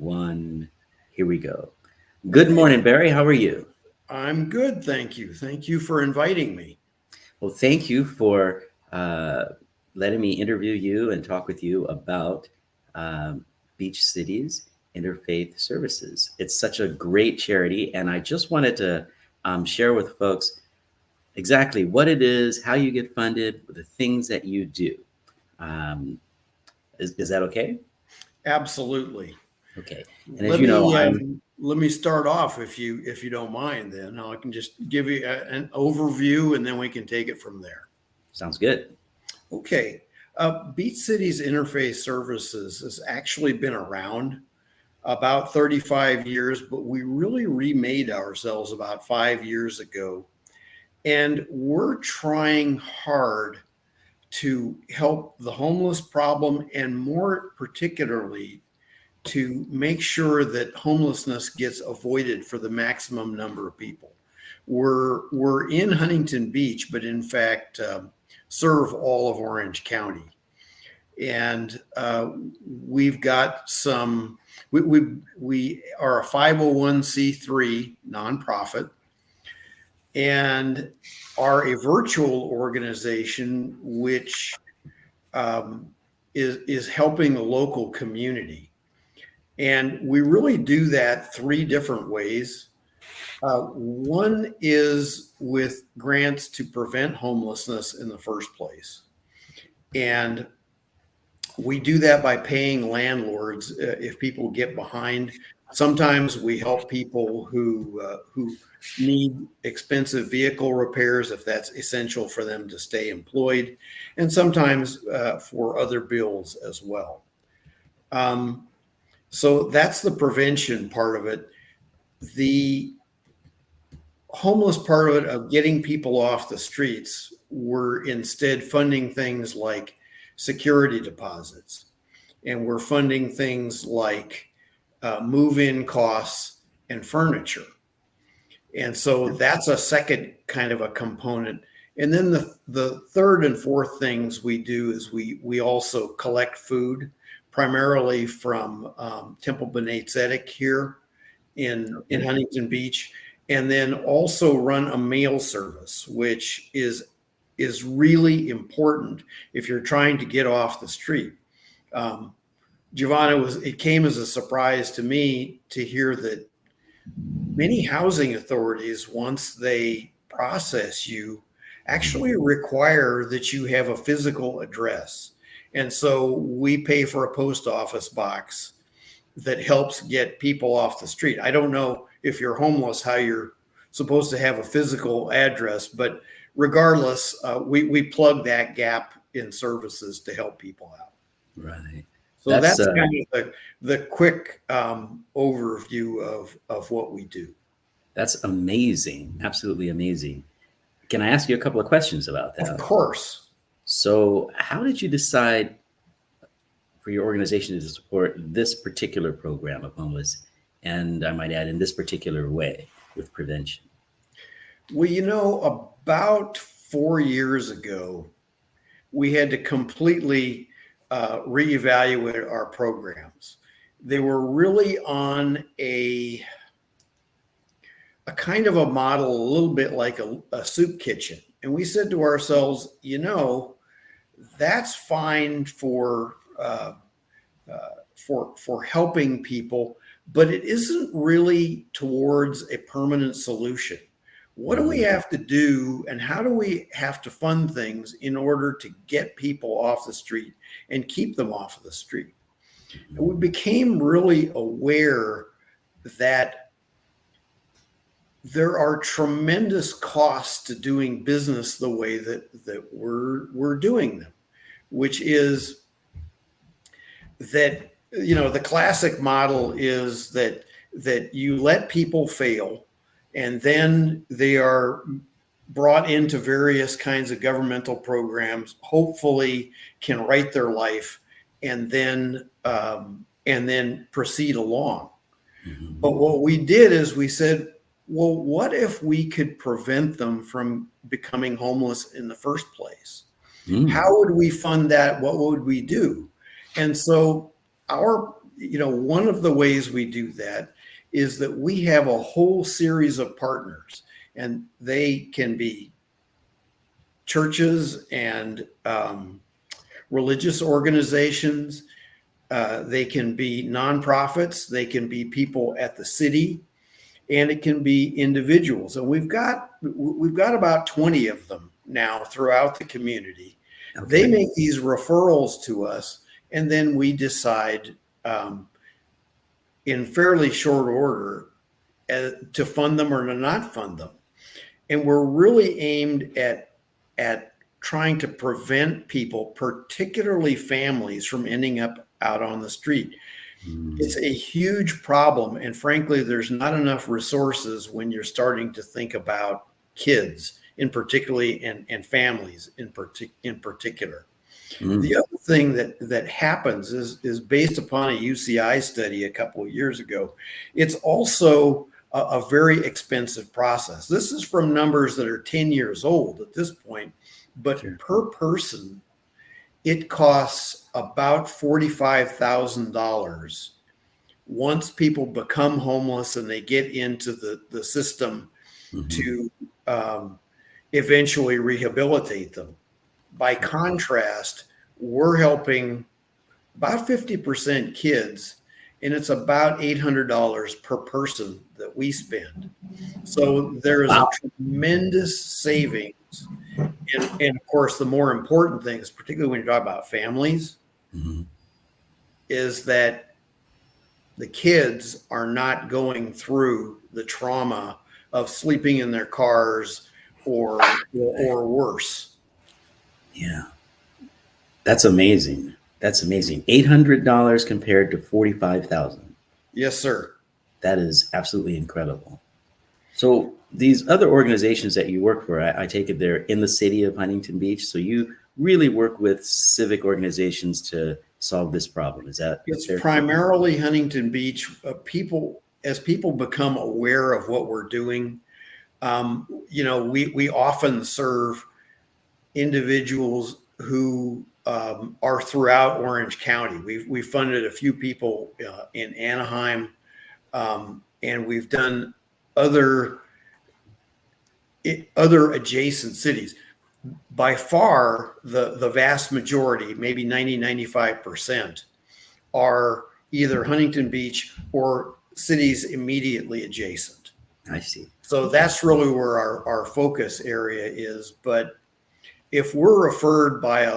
One. Here we go. Good morning, Barry. How are you? I'm good, thank you. Thank you for inviting me. Well, thank you for uh, letting me interview you and talk with you about um, Beach Cities Interfaith Services. It's such a great charity, and I just wanted to share with folks exactly what it is, how you get funded, the things that you do. Um, is that okay? Absolutely. Okay. And as Let you know, me I'm let me start off if you don't mind. Then I can just give you an overview, and then we can take it from there. sounds good. Okay. Beach Cities Interface Services has actually been around about 35 years, but we really remade ourselves about 5 years ago. And we're trying hard to help the homeless problem, and more particularly to make sure that homelessness gets avoided for the maximum number of people. We're in Huntington Beach, but in fact serve all of Orange County, and we've got some. We are a 501c3 nonprofit, and are a virtual organization which um, is helping the local community. And we really do that three different ways. One is with grants to prevent homelessness in the first place. And we do that by paying landlords if people get behind. Sometimes we help people who need expensive vehicle repairs if that's essential for them to stay employed, and sometimes for other bills as well. Um, so that's the prevention part of it. The homeless part of it, of getting people off the streets, we're instead funding things like security deposits, and we're funding things like move-in costs and furniture. And so that's a second kind of a component. And then the third and fourth things we do is we also collect food, primarily from Temple B'nai Tzedek here in Okay. Huntington Beach, and then also run a mail service, which is really important if you're trying to get off the street. Um, Giovanna, it came as a surprise to me to hear that many housing authorities, once they process you, actually require that you have a physical address. And so we pay for a post office box that helps get people off the street. I don't know if you're homeless, how you're supposed to have a physical address, but regardless, we plug that gap in services to help people out. Right. So That's that's kind of the quick overview of what we do. that's amazing. Absolutely amazing. Can I ask you a couple of questions about Of that? course. So, how did you decide for your organization to support this particular program of homeless, and I might add, in this particular way with prevention? Well, about 4 years ago, we had to completely reevaluate our programs. They were really on a kind of a model, a little bit like a soup kitchen. And we said to ourselves, that's fine for helping people, but it isn't really towards a permanent solution. What do we Mhm. have to do, and how do we have to fund things in order to get people off the street and keep them off of the street? And we became really aware that there are tremendous costs to doing business the way that we're doing them, which is that the classic model is that you let people fail, and then they are brought into various kinds of governmental programs, hopefully can write their life, and then proceed along. But Mhm. what we did is we said, well, what if we could prevent them from becoming homeless in the first place? Mm. How would we fund that? What would we do? And so our one of the ways we do that is that we have a whole series of partners, and they can be churches and religious organizations. They can be nonprofits. They can be people at the city, and it can be individuals. And we've got about 20 of them now throughout the community. Okay. They make these referrals to us, and then we decide in fairly short order to fund them or to not fund them. And we're really aimed at trying to prevent people, particularly families, from ending up out on the street. It's a huge problem. And frankly, there's not enough resources when you're starting to think about kids in particularly and families in particular. The other thing that happens is based upon a UCI study a couple of years ago. It's also a very expensive process. This is from numbers that are 10 years old at this point, but Sure. per person, it costs about $45,000 once people become homeless and they get into the system to eventually rehabilitate them. By contrast, we're helping about 50% kids, and it's about $800 per person that we spend. So there is a tremendous savings. And of course, the more important thing is, particularly when you talk about families, is that the kids are not going through the trauma of sleeping in their cars or worse. Yeah. That's amazing. That's amazing. $800 compared to 45,000. Yes, sir. That is absolutely incredible. So these other organizations that you work for, I take it they're in the city of Huntington Beach. So you really work with civic organizations to solve this problem. Is that It's fair? primarily Huntington Beach. As people become aware of what we're doing, we often serve individuals who are throughout Orange County. We funded a few people in Anaheim, and we've done other adjacent cities. By far, the vast majority, maybe 95%, are either Huntington Beach or cities immediately adjacent. I see. So that's really where our focus area is. But if we're referred by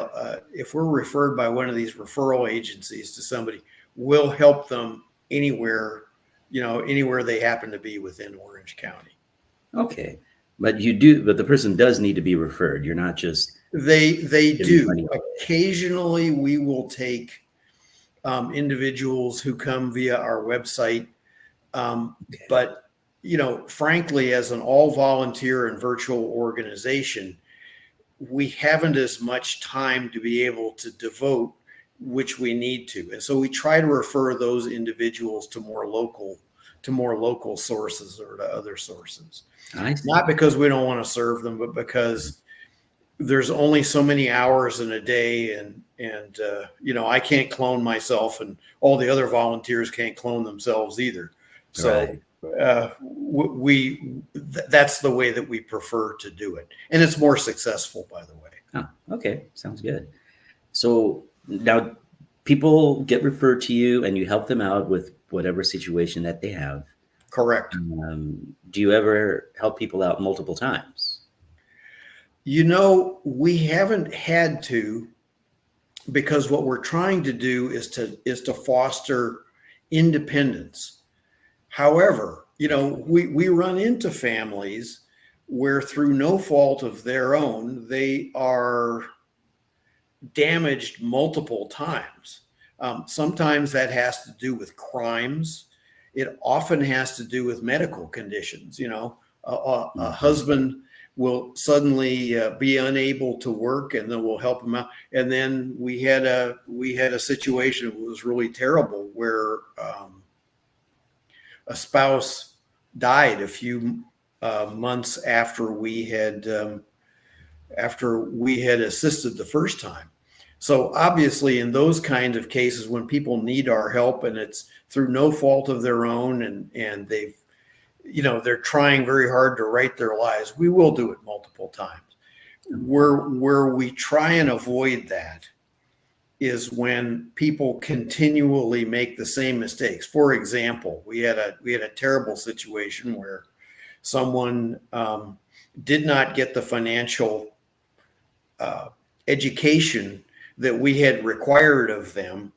one of these referral agencies to somebody, we'll help them anywhere they happen to be within Orange County. Okay. But the person does need to be referred. You're not just. They do. Occasionally we will take individuals who come via our website. But, frankly, as an all volunteer and virtual organization, we haven't as much time to be able to devote, which we need to. And so we try to refer those individuals to more local sources or to other sources. Not because we don't want to serve them, but because there's only so many hours in a day, and I can't clone myself, and all the other volunteers can't clone themselves either. So that's the way that we prefer to do it, and it's more successful, by the way. Oh, okay, sounds good. So now people get referred to you, and you help them out with whatever situation that they have. Correct. Do you ever help people out multiple times? We haven't had to, because what we're trying to do is to foster independence. However, we run into families where, through no fault of their own, they are damaged multiple times. Sometimes that has to do with crimes. It often has to do with medical conditions. A husband will suddenly be unable to work, and then we'll help him out. And then we had a situation that was really terrible where a spouse died a few months after we had assisted the first time. So obviously in those kinds of cases, when people need our help and it's through no fault of their own, and they've, they're trying very hard to right their lives, we will do it multiple times. Where we try and avoid that is when people continually make the same mistakes. For example, we had a terrible situation where someone did not get the financial education that we had required of them,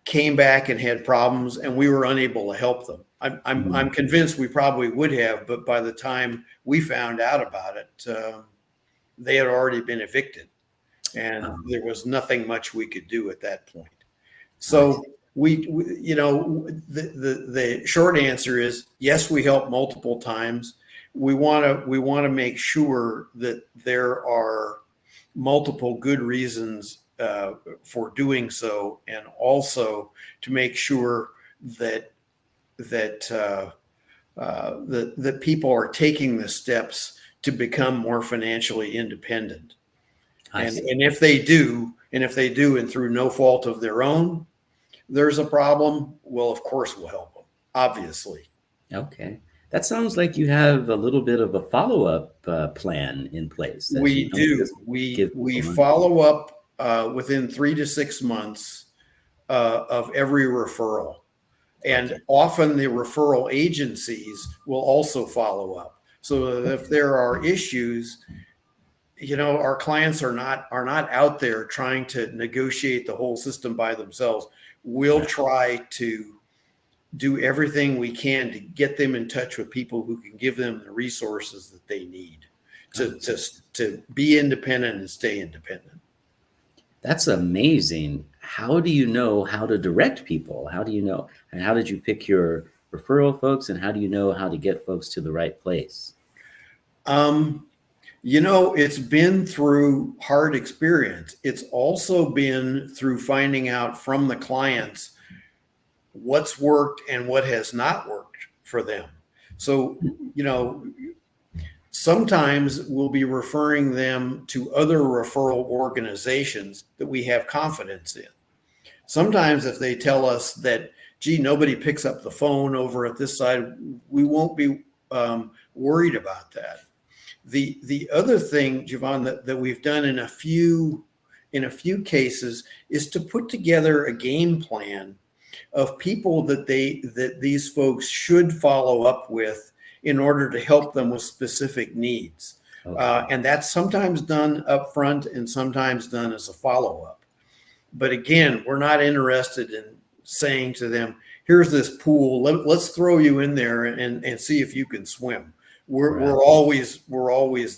came back and had problems, and we were unable to help them. I'm convinced we probably would have, but by the time we found out about it, they had already been evicted, and there was nothing much we could do at that point. So the short answer is yes, we help multiple times. We want to make sure that there are multiple good reasons for doing so, and also to make sure that people are taking the steps to become more financially independent. And if they do, and through no fault of their own, there's a problem, well, of course we'll help them, obviously. Okay. That sounds like you have a little bit of a follow-up plan in place. We do. We follow up within 3 to 6 months of every referral. And often the referral agencies will also follow up. So if there are issues, our clients are not out there trying to negotiate the whole system by themselves. We'll try to do everything we can to get them in touch with people who can give them the resources that they need to be independent and stay independent. That's amazing. How do you know how to direct people? How do you know? And how did you pick your referral folks? And how do you know how to get folks to the right place? It's been through hard experience. It's also been through finding out from the clients what's worked and what has not worked for them. So, sometimes we'll be referring them to other referral organizations that we have confidence in. Sometimes if they tell us that, gee, nobody picks up the phone over at this side, we won't be worried about that. The other thing, Javon, that we've done in a few cases is to put together a game plan of people that these folks should follow up with in order to help them with specific needs. And that's sometimes done up front and sometimes done as a follow-up. But again, we're not interested in saying to them, here's this pool, let's throw you in there and see if you can swim. We're always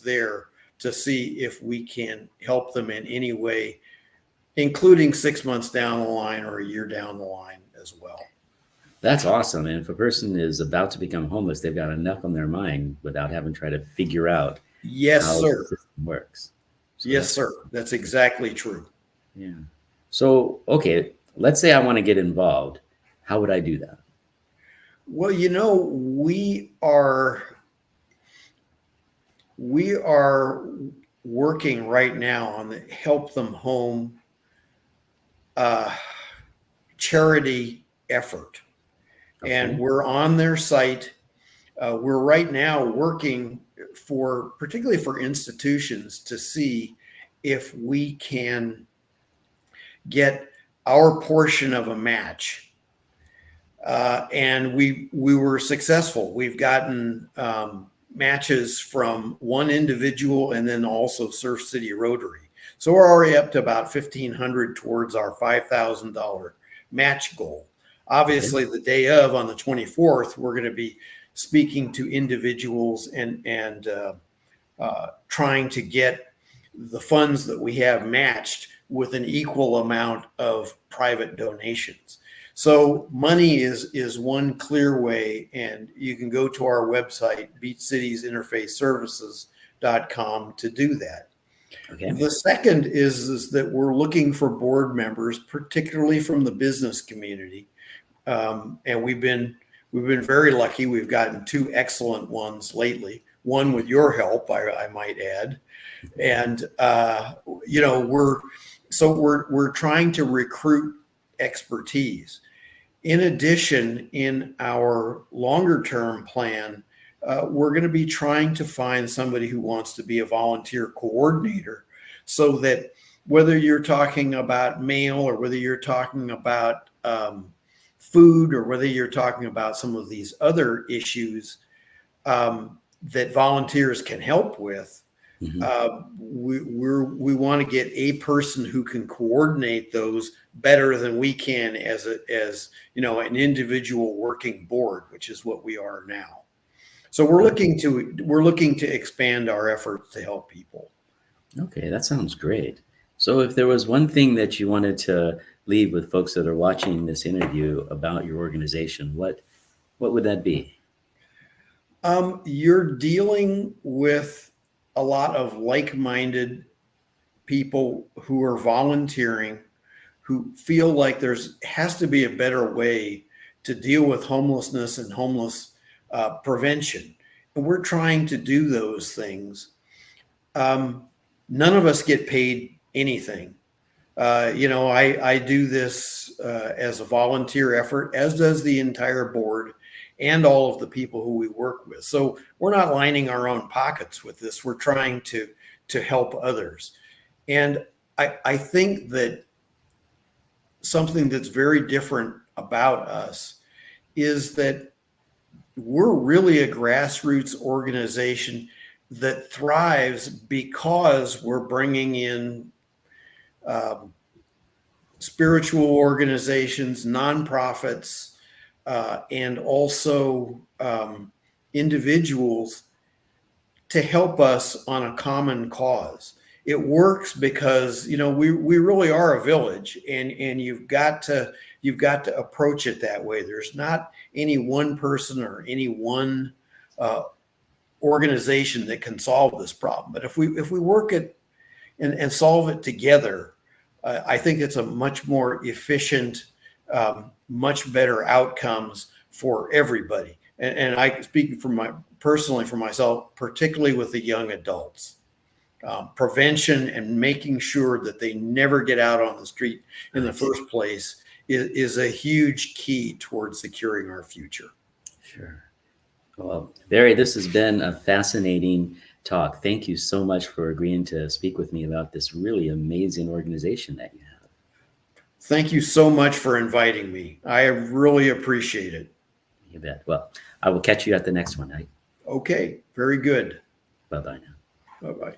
there to see if we can help them in any way, including 6 months down the line or a year down the line as well. That's awesome. And if a person is about to become homeless, they've got enough on their mind without having to try to figure out how the system works. So yes, sir. That's exactly true. Yeah. So, okay, let's say I want to get involved. How would I do that? Well, we are working right now on the Help Them Home charity effort. And we're on their site. We're right now working particularly for institutions to see if we can get our portion of a match. And we were successful. We've gotten matches from one individual and then also Surf City Rotary. So we're already up to about $1,500 towards our $5,000 match goal. Obviously, the day of, on the 24th, we're going to be speaking to individuals and trying to get the funds that we have matched with an equal amount of private donations. So money is one clear way, and you can go to our website, BCISinterfaithServices.com, to do that. Okay. The second is that we're looking for board members, particularly from the business community. And we've been very lucky. We've gotten 2 excellent ones lately, one with your help, I might add. And, we're so we're trying to recruit expertise. In addition, in our longer term plan, we're going to be trying to find somebody who wants to be a volunteer coordinator, so that whether you're talking about mail, or whether you're talking about food, or whether you're talking about some of these other issues that volunteers can help with, we want to get a person who can coordinate those better than we can as an individual working board, which is what we are now. So we're looking to expand our efforts to help people. Okay, that sounds great. So if there was one thing that you wanted to leave with folks that are watching this interview about your organization, what would that be? You're dealing with a lot of like-minded people who are volunteering, who feel like has to be a better way to deal with homelessness and homeless prevention. And we're trying to do those things. None of us get paid anything. I do this as a volunteer effort, as does the entire board and all of the people who we work with. So we're not lining our own pockets with this. We're trying to help others. And I think that something that's very different about us is that we're really a grassroots organization that thrives because we're bringing in spiritual organizations, nonprofits, and also individuals to help us on a common cause. It works because we really are a village, and you've got to approach it that way. There's not any one person or any one organization that can solve this problem. But if we work it and solve it together, I think it's a much more efficient, much better outcomes for everybody. And I speak personally for myself, particularly with the young adults. Prevention and making sure that they never get out on the street in the first place is a huge key towards securing our future. Sure. Well, Barry, this has been a fascinating talk. Thank you so much for agreeing to speak with me about this really amazing organization that you have. Thank you so much for inviting me. I really appreciate it. You bet. Well, I will catch you at the next one. Okay, very good. Bye-bye now. Bye-bye.